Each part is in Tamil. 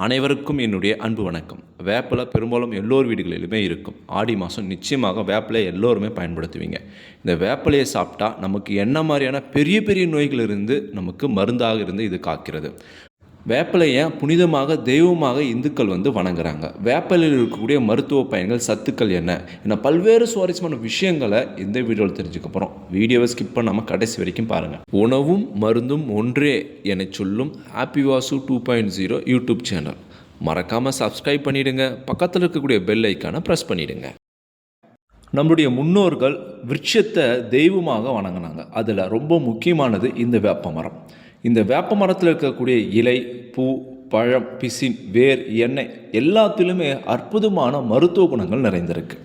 அனைவருக்கும் என்னுடைய அன்பு வணக்கம். வேப்பிலை பெரும்பாலும் எல்லோர் வீடுகளிலுமே இருக்கும். ஆடி மாதம் நிச்சயமாக வேப்பிலை எல்லோருமே பயன்படுத்துவீங்க. இந்த வேப்பிலையை சாப்பிட்டா நமக்கு என்ன மாதிரியான பெரிய பெரிய நோய்களிலிருந்து நமக்கு மருந்தாக இருந்து இது காக்கிறது. வேப்பிலையை புனிதமாக தெய்வமாக இந்துக்கள் வணங்குறாங்க. வேப்பிலையில் இருக்கக்கூடிய மருத்துவ பயன்கள், சத்துக்கள் என்ன பல்வேறு சுவாரஸ்யமான விஷயங்களை இந்த வீடியோவில் தெரிஞ்சுக்க போகிறோம். வீடியோவை ஸ்கிப் பண்ணாமல் கடைசி வரைக்கும் பாருங்கள். உணவும் மருந்தும் ஒன்றே என சொல்லும் ஹாப்பி வாசு 2.0 யூடியூப் சேனல் மறக்காமல் சப்ஸ்கிரைப் பண்ணிவிடுங்க. பக்கத்தில் இருக்கக்கூடிய பெல் ஐக்கானை ப்ரெஸ் பண்ணிவிடுங்க. நம்முடைய முன்னோர்கள் விருட்சத்தை தெய்வமாக வணங்கினாங்க. அதில் ரொம்ப முக்கியமானது இந்த வேப்ப மரம். இந்த வேப்ப மரத்தில் இருக்கக்கூடிய இலை, பூ, பழம், பிசின், வேர், எண்ணெய் எல்லாத்திலுமே அற்புதமான மருத்துவ குணங்கள் நிறைந்திருக்கு.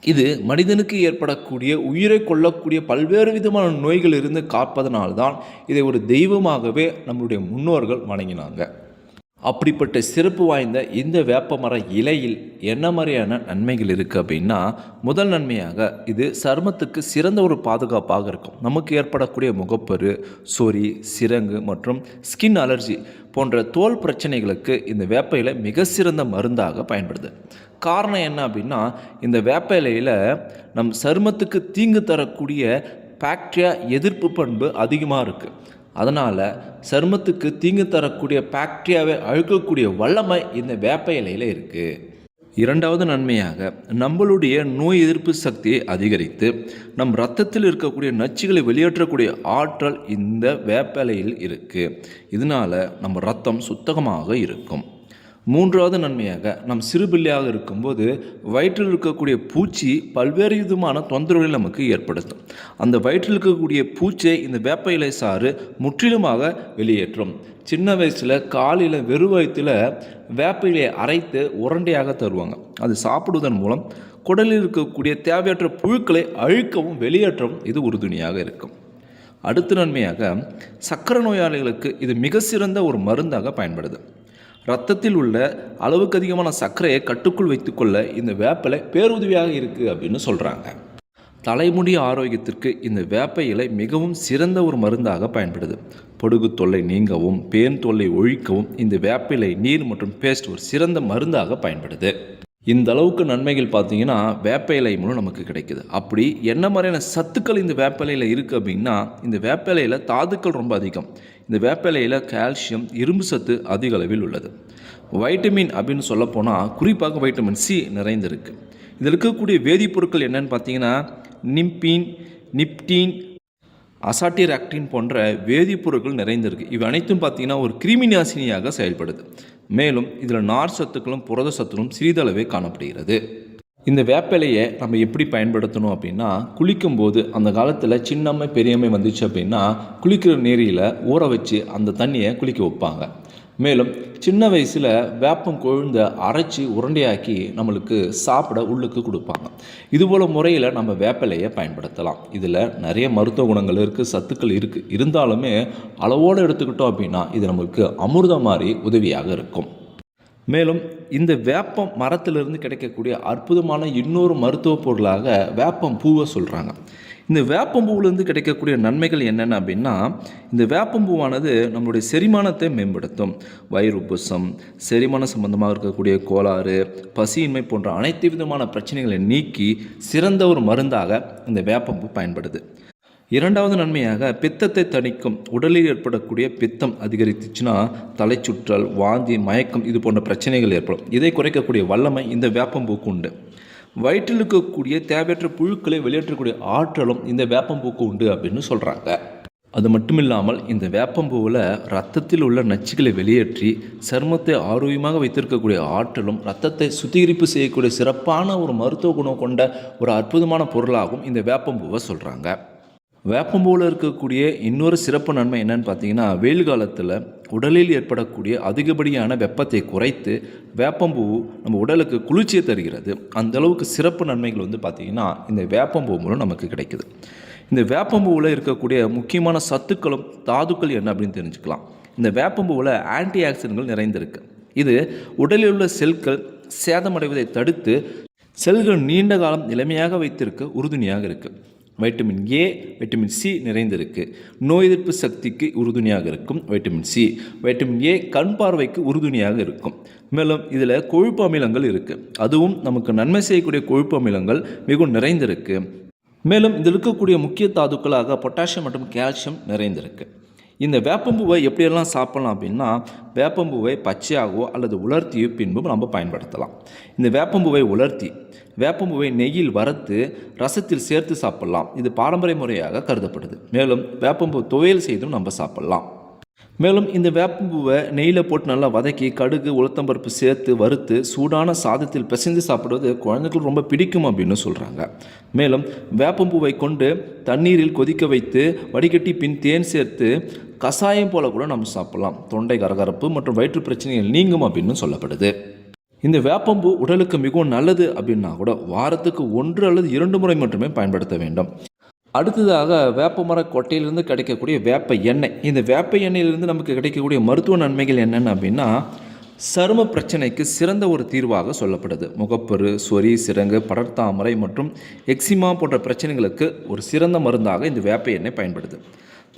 இது மனிதனுக்கு ஏற்படக்கூடிய உயிரை கொள்ளக்கூடிய பல்வேறு விதமான நோய்கள் இருந்து காப்பதனால்தான் இதை ஒரு தெய்வமாகவே நம்முடைய முன்னோர்கள் வணங்கினாங்க. அப்படிப்பட்ட சிறப்பு வாய்ந்த இந்த வேப்ப மர இலையில் என்ன மாதிரியான நன்மைகள் இருக்குது அப்படின்னா, முதல் நன்மையாக இது சருமத்துக்கு சிறந்த ஒரு பாதுகாப்பாக இருக்கும். நமக்கு ஏற்படக்கூடிய முகப்பரு, சொறி, சிரங்கு மற்றும் ஸ்கின் அலர்ஜி போன்ற தோல் பிரச்சனைகளுக்கு இந்த வேப்ப இலை மிக சிறந்த மருந்தாக பயன்படுது. காரணம் என்ன அப்படின்னா, இந்த வேப்ப இலையில் நம் சருமத்துக்கு தீங்கு தரக்கூடிய பாக்டீரியா எதிர்ப்பு பண்பு அதிகமாக இருக்குது. அதனால் சருமத்துக்கு தீங்கு தரக்கூடிய பாக்டீரியாவை அழுக்கக்கூடிய வல்லமை இந்த வேப்ப இலையில் இருக்குது. இரண்டாவது நன்மையாக நம்மளுடைய நோய் எதிர்ப்பு சக்தியை அதிகரித்து நம் இரத்தத்தில் இருக்கக்கூடிய நச்சுகளை வெளியேற்றக்கூடிய ஆற்றல் இந்த வேப்ப இலையில் இருக்குது. இதனால் நம்ம இரத்தம் சுத்தமாக இருக்கும். மூன்றாவது நன்மையாக நம் சிறுபிள்ளையாக இருக்கும்போது வயிற்றில் இருக்கக்கூடிய பூச்சி பல்வேறு விதமான தொந்தரவுகளை நமக்கு ஏற்படுத்தும். அந்த வயிற்றில் இருக்கக்கூடிய பூச்சியை இந்த வேப்ப இலை சாறு முற்றிலுமாக வெளியேற்றும். சின்ன வயசில் காலையில் வெறும் வயிற்றில் வேப்ப இலையை அரைத்து உருண்டையாக தருவாங்க. அது சாப்பிடுவதன் மூலம் குடலில் இருக்கக்கூடிய தேவையற்ற புழுக்களை அழிக்கவும் வெளியேற்றவும் இது உறுதுணையாக இருக்கும். அடுத்த நன்மையாக சர்க்கரை நோயாளிகளுக்கு இது மிக சிறந்த ஒரு மருந்தாக பயன்படுது. இரத்தத்தில் உள்ள அளவுக்கு அதிகமான சர்க்கரையை கட்டுக்குள் வைத்துக்கொள்ள இந்த வேப்பிலை பேருதவியாக இருக்குது அப்படின்னு சொல்கிறாங்க. தலைமுடி ஆரோக்கியத்திற்கு இந்த வேப்ப இலை மிகவும் சிறந்த ஒரு மருந்தாக பயன்படுது. பொடுகு தொல்லை நீங்கவும் பேன் தொல்லை ஒழிக்கவும் இந்த வேப்ப இலை நீர் மற்றும் பேஸ்ட் ஒரு சிறந்த மருந்தாக பயன்படுது. இந்த அளவுக்கு நன்மைகள் பார்த்தீங்கன்னா வேப்ப இலை மூலம் நமக்கு கிடைக்குது. அப்படி என்ன மாதிரியான சத்துக்கள் இந்த வேப்ப இலையில் இருக்குது அப்படின்னா, இந்த வேப்ப இலையில் தாதுக்கள் ரொம்ப அதிகம். இந்த வேப்ப இலையில் கால்சியம், இரும்பு சத்து அதிக அளவில் உள்ளது. வைட்டமின் அப்படின்னு சொல்லப்போனால் குறிப்பாக வைட்டமின் சி நிறைந்திருக்கு. இதில் இருக்கக்கூடிய வேதிப்பொருட்கள் என்னென்னு பார்த்தீங்கன்னா நிம்பின், நிப்டீன், அசாட்டிராக்டின் போன்ற வேதிப்பொருட்கள் நிறைந்திருக்கு. இவை அனைத்தும் பார்த்திங்கன்னா ஒரு கிருமி நாசினியாக செயல்படுது. மேலும் இதில் நார் சத்துக்களும் புரத சத்துக்களும் சிறிதளவே காணப்படுகிறது. இந்த வேப்பிலையை நம்ம எப்படி பயன்படுத்தணும் அப்படின்னா, குளிக்கும்போது அந்த காலத்தில் சின்னம்மை பெரியம்மை வந்துச்சு அப்படின்னா குளிக்கிற நீரில் ஊற வச்சு அந்த தண்ணியை குளிக்க வைப்பாங்க. மேலும் சின்ன வயசில் வேப்பம் கொழுந்த அரைச்சி உருண்டையாக்கி நம்மளுக்கு சாப்பிட உள்ளுக்கு கொடுப்பாங்க. இதுபோல் முறையில் நம்ம வேப்பிலையை பயன்படுத்தலாம். இதில் நிறைய மருத்துவ குணங்கள் இருக்குது, சத்துக்கள் இருக்குது. இருந்தாலுமே அளவோடு எடுத்துக்கிட்டோம் அப்படின்னா இது நம்மளுக்கு அமிர்தம் மாதிரி உதவியாக இருக்கும். மேலும் இந்த வேப்பம் மரத்திலிருந்து கிடைக்கக்கூடிய அற்புதமான இன்னொரு மருத்துவ பொருளாக வேப்பம் பூவை சொல்கிறாங்க. இந்த வேப்பம்பூவிலேருந்து கிடைக்கக்கூடிய நன்மைகள் என்னென்ன அப்படின்னா, இந்த வேப்பம்பூவானது நம்மளுடைய செரிமானத்தை மேம்படுத்தும். வயிறு உப்புசம், செரிமான சம்பந்தமாக இருக்கக்கூடிய கோளாறு, பசியின்மை போன்ற அனைத்து விதமான பிரச்சனைகளை நீக்கி சிறந்த ஒரு மருந்தாக இந்த வேப்பம்பூ பயன்படுது. இரண்டாவது நன்மையாக பித்தத்தை தணிக்கும். உடலில் ஏற்படக்கூடிய பித்தம் அதிகரித்துச்சுன்னா தலைச்சுற்றல், வாந்தி, மயக்கம் இது போன்ற பிரச்சனைகள் ஏற்படும். இதை குறைக்கக்கூடிய வல்லமை இந்த வேப்பம்பூக்கு உண்டு. வயிற்றில் இருக்கக்கூடிய தேவையற்ற புழுக்களை வெளியேற்றக்கூடிய ஆற்றலும் இந்த வேப்பம்பூக்கு உண்டு அப்படின்னு சொல்கிறாங்க. அது மட்டும் இல்லாமல் இந்த வேப்பம்பூவில் இரத்தத்தில் உள்ள நச்சுகளை வெளியேற்றி சருமத்தை ஆரோக்கியமாக வைத்திருக்கக்கூடிய ஆற்றலும் இரத்தத்தை சுத்திகரிப்பு செய்யக்கூடிய சிறப்பான ஒரு மருத்துவ குணம் கொண்ட ஒரு அற்புதமான பொருளாகவும் இந்த வேப்பம்பூவை சொல்கிறாங்க. வேப்பம்பூவில் இருக்கக்கூடிய இன்னொரு சிறப்பு நன்மை என்னன்னு பார்த்தீங்கன்னா, வெயில் காலத்தில் உடலில் ஏற்படக்கூடிய அதிகப்படியான வெப்பத்தை குறைத்து வேப்பம்பூ நம்ம உடலுக்கு குளிர்ச்சியை தருகிறது. அந்தளவுக்கு சிறப்பு நன்மைகள் பார்த்திங்கன்னா இந்த வேப்பம்பூ மூலம் நமக்கு கிடைக்குது. இந்த வேப்பம்பூவில் இருக்கக்கூடிய முக்கியமான சத்துக்களும் தாதுக்கள் என்ன அப்படின்னு தெரிஞ்சுக்கலாம். இந்த வேப்பம்பூவில் ஆன்டி ஆக்சிடென்ட்கள் நிறைந்திருக்கு. இது உடலில் உள்ள செல்கள் சேதமடைவதை தடுத்து செல்கள் நீண்ட காலம் இளமையாக வைத்திருக்க உறுதுணையாக இருக்குது. வைட்டமின் ஏ, வைட்டமின் சி நிறைந்திருக்கு. நோய் எதிர்ப்பு சக்திக்கு உறுதுணையாக இருக்கும் வைட்டமின் சி. வைட்டமின் ஏ கண் பார்வைக்கு உறுதுணையாக இருக்கும். மேலும் இதில் கொழுப்பு அமிலங்கள் இருக்குது. அதுவும் நமக்கு நன்மை செய்யக்கூடிய கொழுப்பு அமிலங்கள் மிகவும் நிறைந்திருக்கு. மேலும் இதில் இருக்கக்கூடிய முக்கிய தாதுக்களாக பொட்டாசியம் மற்றும் கால்சியம் நிறைந்திருக்கு. இந்த வேப்பம்பூவை எப்படியெல்லாம் சாப்பிட்லாம் அப்படின்னா, வேப்பம்பூவை பச்சையாகவோ அல்லது உலர்த்தியோ பின்பும் நம்ம பயன்படுத்தலாம். இந்த வேப்பம்பூவை உலர்த்தி வேப்பம்பூவை நெய்யில் வறுத்து ரசத்தில் சேர்த்து சாப்பிட்லாம். இது பாரம்பரிய முறையாக கருதப்படுது. மேலும் வேப்பம்பூ துவையல் செய்தும் நம்ம சாப்பிட்லாம். மேலும் இந்த வேப்பம்பூவை நெய்யில் போட்டு நல்லா வதக்கி கடுகு உளுத்தம்பருப்பு சேர்த்து வறுத்து சூடான சாதத்தில் பிசைந்து சாப்பிடுவது குழந்தைகளுக்கு ரொம்ப பிடிக்கும் அப்படின்னு சொல்கிறாங்க. மேலும் வேப்பம்பூவை கொண்டு தண்ணீரில் கொதிக்க வைத்து வடிகட்டி பின் தேன் சேர்த்து கஷாயம் போல கூட நம்ம சாப்பிட்லாம். தொண்டை கரகரப்பு மற்றும் வயிற்று பிரச்சனைகள் நீங்கும் அப்படின்னு சொல்லப்படுது. இந்த வேப்பம்பூ உடலுக்கு மிகவும் நல்லது அப்படின்னா கூட வாரத்துக்கு 1 அல்லது 2 முறை மட்டுமே பயன்படுத்த வேண்டும். அடுத்ததாக வேப்ப மர கொட்டையிலிருந்து கிடைக்கக்கூடிய வேப்ப எண்ணெய். இந்த வேப்ப எண்ணெயிலிருந்து நமக்கு கிடைக்கக்கூடிய மருத்துவ நன்மைகள் என்னென்ன அப்படின்னா, சரும பிரச்சனைக்கு சிறந்த ஒரு தீர்வாக சொல்லப்படுது. முகப்பரு, சொறி, சிரங்கு, படர்தாமரை மற்றும் எக்ஸிமா போன்ற பிரச்சனைகளுக்கு ஒரு சிறந்த மருந்தாக இந்த வேப்ப எண்ணெய் பயன்படுது.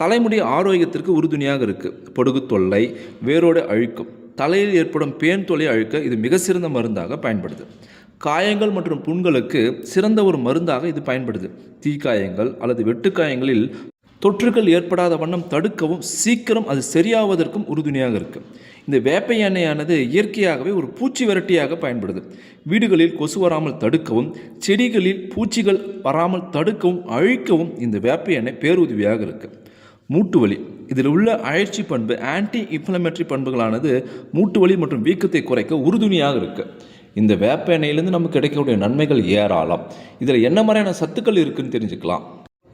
தலைமுடி ஆரோக்கியத்திற்கு உறுதுணையாக இருக்குது. பொடுகு தொல்லை வேரோடு அழிக்கும். தலையில் ஏற்படும் பேன் தொல்லை அழிக்க இது மிக சிறந்த மருந்தாக பயன்படுது. காயங்கள் மற்றும் புண்களுக்கு சிறந்த ஒரு மருந்தாக இது பயன்படுது. தீக்காயங்கள் அல்லது வெட்டுக்காயங்களில் தொற்றுகள் ஏற்படாத வண்ணம் தடுக்கவும் சீக்கிரம் அது சரியாவதற்கும் உறுதுணையாக இருக்குது. இந்த வேப்ப எண்ணெயானது இயற்கையாகவே ஒரு பூச்சி விரட்டியாக பயன்படுது. வீடுகளில் கொசு வராமல் தடுக்கவும் செடிகளில் பூச்சிகள் வராமல் தடுக்கவும் அழிக்கவும் இந்த வேப்ப எண்ணெய் பேருதவியாக இருக்குது. மூட்டு வலி. இதில் உள்ள அழற்சி பண்பு ஆன்டி இன்ஃப்ளமேட்டரி பண்புகளானது மூட்டு வலி மற்றும் வீக்கத்தை குறைக்க உறுதுணையாக இருக்குது. இந்த வேப்ப எண்ணெயிலேருந்து நமக்கு கிடைக்கக்கூடிய நன்மைகள் ஏராளம். இதில் என்ன மாதிரியான சத்துக்கள் இருக்குதுன்னு தெரிஞ்சுக்கலாம்.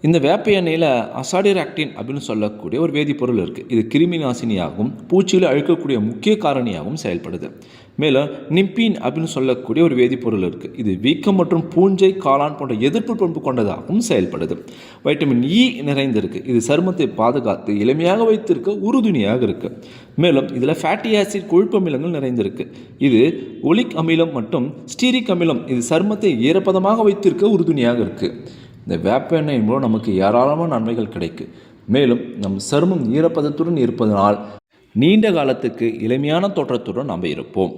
இந்த வேப்ப எண்ணெயில் அசாடிராக்டின் அப்படின்னு சொல்லக்கூடிய ஒரு வேதிப்பொருள் இருக்குது. இது கிருமி நாசினியாகவும் பூச்சிகளை அழிக்கக்கூடிய முக்கிய காரணியாகவும் செயல்படுது. மேலும் நிம்பின் அப்படின்னு சொல்லக்கூடிய ஒரு வேதிப்பொருள் இருக்குது. இது வீக்கம் மற்றும் பூஞ்சை, காளான் போன்ற எதிர்ப்பு பண்பு கொண்டதாகவும் செயல்படுது. வைட்டமின் இ நிறைந்திருக்கு. இது சருமத்தை பாதுகாத்து இளமையாக வைத்திருக்க உறுதுணையாக இருக்குது. மேலும் இதில் ஃபேட்டி ஆசிட் கொழுப்பு அமிலங்கள் நிறைந்திருக்கு. இது ஒலிக் அமிலம் மற்றும் ஸ்டீரிக் அமிலம். இது சருமத்தை ஈரப்பதமாக வைத்திருக்க உறுதுணையாக இருக்குது. இந்த வேப்ப எண்ணெய் மூலம் நமக்கு ஏராளமான நன்மைகள் கிடைக்கும். மேலும் நம் சருமம் ஈரப்பதத்துடன் இருப்பதனால் நீண்ட காலத்துக்கு இளமையான தோற்றத்துடன் நாம் இருப்போம்.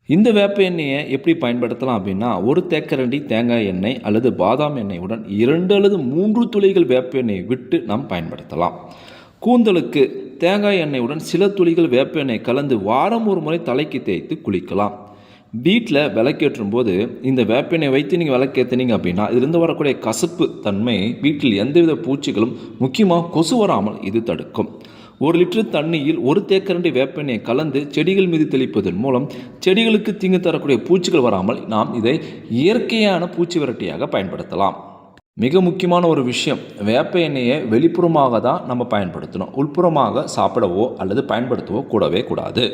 இந்த வேப்ப எண்ணெயை எப்படி பயன்படுத்தலாம் அப்படின்னா, 1 தேக்கரண்டி தேங்காய் எண்ணெய் அல்லது பாதாம் எண்ணெயுடன் 2 அல்லது 3 துளிகள் வேப்ப எண்ணெய் விட்டு நாம் பயன்படுத்தலாம். கூந்தலுக்கு தேங்காய் எண்ணெயுடன் சில துளிகள் வேப்ப எண்ணெய் கலந்து வாரம் ஒரு முறை தலைக்கு தேய்த்து குளிக்கலாம். வீட்டில் விளக்கேற்றும் போது இந்த வேப்பெண்ணெய் வைத்து நீங்கள் விளக்கேற்றினீங்க அப்படின்னா இதிலிருந்து வரக்கூடிய கசப்பு தன்மை வீட்டில் எந்தவித பூச்சிகளும் முக்கியமாக கொசு வராமல் இது தடுக்கும். 1 லிட்டர் தண்ணியில் 1 தேக்கரண்டி வேப்பெண்ணெய் கலந்து செடிகள் மீது தெளிப்பதன் மூலம் செடிகளுக்கு தீங்கு தரக்கூடிய பூச்சிகள் வராமல் நாம் இதை இயற்கையான பூச்சி விரட்டியாக பயன்படுத்தலாம். மிக முக்கியமான ஒரு விஷயம், வேப்ப எண்ணெயை வெளிப்புறமாக தான் நம்ம பயன்படுத்தணும். உள்புறமாக சாப்பிடவோ அல்லது பயன்படுத்தவோ கூடவே கூடாது.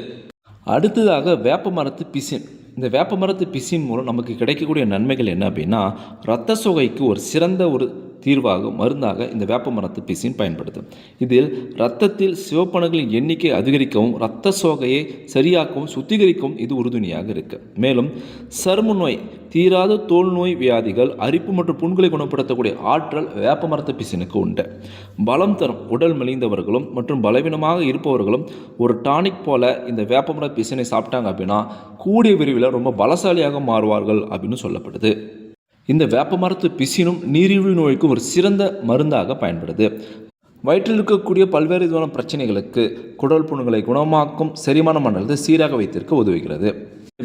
அடுத்ததாக வேப்ப மரத்து பிசின். இந்த வேப்ப மரத்து பிசின் மூலம் நமக்கு கிடைக்கக்கூடிய நன்மைகள் என்ன அப்படின்னா, இரத்த சோகைக்கு ஒரு சிறந்த ஒரு தீர்வாக மருந்தாக இந்த வேப்ப மரத்து பிசின் பயன்படுது. இதில் இரத்தத்தில் சிவப்பணுக்களின் எண்ணிக்கை அதிகரிக்கவும் இரத்த சோகையை சரியாக்கவும் சுத்திகரிக்கவும் இது உறுதுணையாக இருக்குது. மேலும் சரும நோய், தீராத தோல் நோய் வியாதிகள், அரிப்பு மற்றும் புண்களை குணப்படுத்தக்கூடிய ஆற்றல் வேப்ப மரத்து பிசினுக்கு உண்டு. பலம் தரும். உடல் மெலிந்தவர்களும் மற்றும் பலவீனமாக இருப்பவர்களும் ஒரு டானிக் போல இந்த வேப்ப மர பிசினை சாப்பிட்டாங்க அப்படின்னா கூடிய விரைவில் ரொம்ப பலசாலியாக மாறுவார்கள் அப்படின்னு சொல்லப்படுது. இந்த வேப்ப மரத்து பிசினும் நீரிழிவு நோய்க்கு ஒரு சிறந்த மருந்தாக பயன்படுது. வயிற்றில் இருக்கக்கூடிய பல்வேறு விதமான பிரச்சனைகளுக்கு, குடல் புண்களை குணமாக்கும், செரிமான மண்டலத்தை சீராக வைத்திருக்க உதவுகிறது.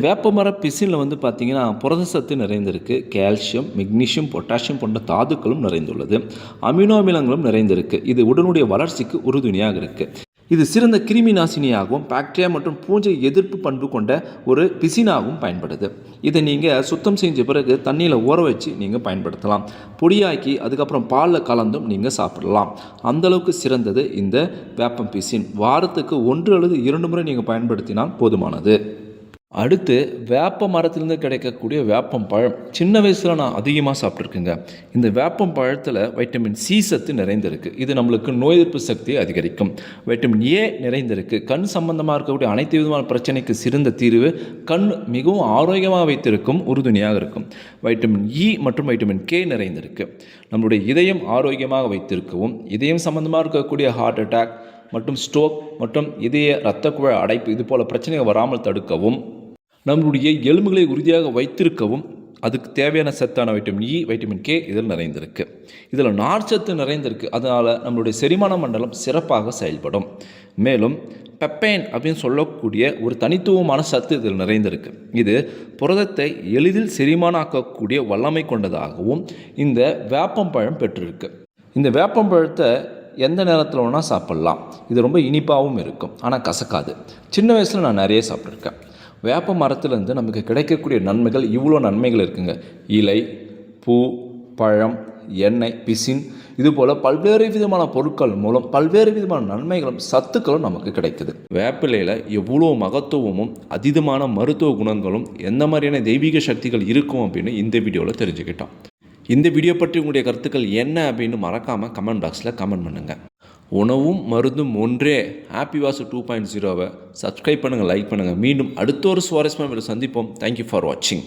வேப்ப மர பிசினில் பார்த்தீங்கன்னா புரத சத்து நிறைந்திருக்கு. கால்சியம், மெக்னீசியம், பொட்டாசியம் போன்ற தாதுக்களும் நிறைந்துள்ளது. அமினோ அமிலங்களும் நிறைந்திருக்கு. இது உடலுடைய வளர்ச்சிக்கு உறுதுணையாக இருக்குது. இது சிறந்த கிருமி நாசினியாகவும் பாக்டீரியா மற்றும் பூஞ்சை எதிர்ப்பு பண்பு கொண்ட ஒரு பிசினாகவும் பயன்படுது. இதை நீங்கள் சுத்தம் செஞ்ச பிறகு தண்ணியில் ஊற வச்சு நீங்கள் பயன்படுத்தலாம். பொடியாக்கி அதுக்கப்புறம் பாலில் கலந்தும் நீங்கள் சாப்பிடலாம். அந்தளவுக்கு சிறந்தது இந்த வேப்பம் பிசின். வாரத்துக்கு 1 அல்லது 2 முறை நீங்கள் பயன்படுத்தினால் போதுமானது. அடுத்து வேப்ப மரத்திலிருந்து கிடைக்கக்கூடிய வேப்பம் பழம். சின்ன வயசில் நான் அதிகமாக சாப்பிட்ருக்குங்க. இந்த வேப்பம் பழத்தில் வைட்டமின் சி சத்து நிறைந்திருக்கு. இது நம்மளுக்கு நோய் எதிர்ப்பு சக்தியை அதிகரிக்கும். வைட்டமின் ஏ நிறைந்திருக்கு. கண் சம்பந்தமாக இருக்கக்கூடிய அனைத்து விதமான பிரச்சனைக்கு சிறந்த தீர்வு. கண் மிகவும் ஆரோக்கியமாக வைத்திருக்கும் உறுதுணையாக இருக்கும். வைட்டமின் இ மற்றும் வைட்டமின் கே நிறைந்திருக்கு. நம்மளுடைய இதயம் ஆரோக்கியமாக வைத்திருக்கவும், இதயம் சம்பந்தமாக இருக்கக்கூடிய ஹார்ட் அட்டாக் மற்றும் ஸ்ட்ரோக் மற்றும் இதய இரத்த குழாய் அடைப்பு இது போல் பிரச்சனைகள் வராமல் தடுக்கவும், நம்மளுடைய எலும்புகளை உறுதியாக வைத்திருக்கவும் அதுக்கு தேவையான சத்தான வைட்டமின் இ, வைட்டமின் கே இதில் நிறைந்திருக்கு. இதில் நார்ச்சத்து நிறைந்திருக்கு. அதனால் நம்மளுடைய செரிமான மண்டலம் சிறப்பாக செயல்படும். மேலும் பெப்பைன் அப்படின்னு சொல்லக்கூடிய ஒரு தனித்துவமான சத்து இதில் நிறைந்திருக்கு. இது புரதத்தை எளிதில் செரிமானாக்கக்கூடிய வல்லமை கொண்டதாகவும் இந்த வேப்பம்பழம் பெற்றிருக்கு. இந்த வேப்பம்பழத்தை எந்த நேரத்தில் வேணால் சாப்பிட்லாம். இது ரொம்ப இனிப்பாகவும் இருக்கும், ஆனால் கசக்காது. சின்ன வயசில் நான் நிறைய சாப்பிட்ருக்கேன். வேப்ப மரத்துலேருந்து நமக்கு கிடைக்கக்கூடிய நன்மைகள் இவ்வளோ நன்மைகள் இருக்குங்க. இலை, பூ, பழம், எண்ணெய், பிசின் இதுபோல் பல்வேறு விதமான பொருட்கள் மூலம் பல்வேறு விதமான நன்மைகளும் சத்துக்களும் நமக்கு கிடைக்குது. வேப்பிலையில் எவ்வளோ மகத்துவமும் அதீதமான மருத்துவ குணங்களும் எந்த மாதிரியான தெய்வீக சக்திகள் இருக்கும் அப்படின்னு இந்த வீடியோவில் தெரிஞ்சுக்கிட்டோம். இந்த வீடியோ பற்றி உங்களுடைய கருத்துக்கள் என்ன அப்படின்னு மறக்காமல் கமெண்ட் பாக்ஸில் கமெண்ட் பண்ணுங்கள். உணவும் மருந்தும் ஒன்றே ஹாப்பி வாசு 2.0 சப்ஸ்கிரைப் பண்ணுங்கள், லைக் பண்ணுங்கள். மீண்டும் அடுத்த ஒரு சுவாரஸ்யமான வீடியோ சந்திப்போம். தேங்க்யூ ஃபார் வாட்சிங்.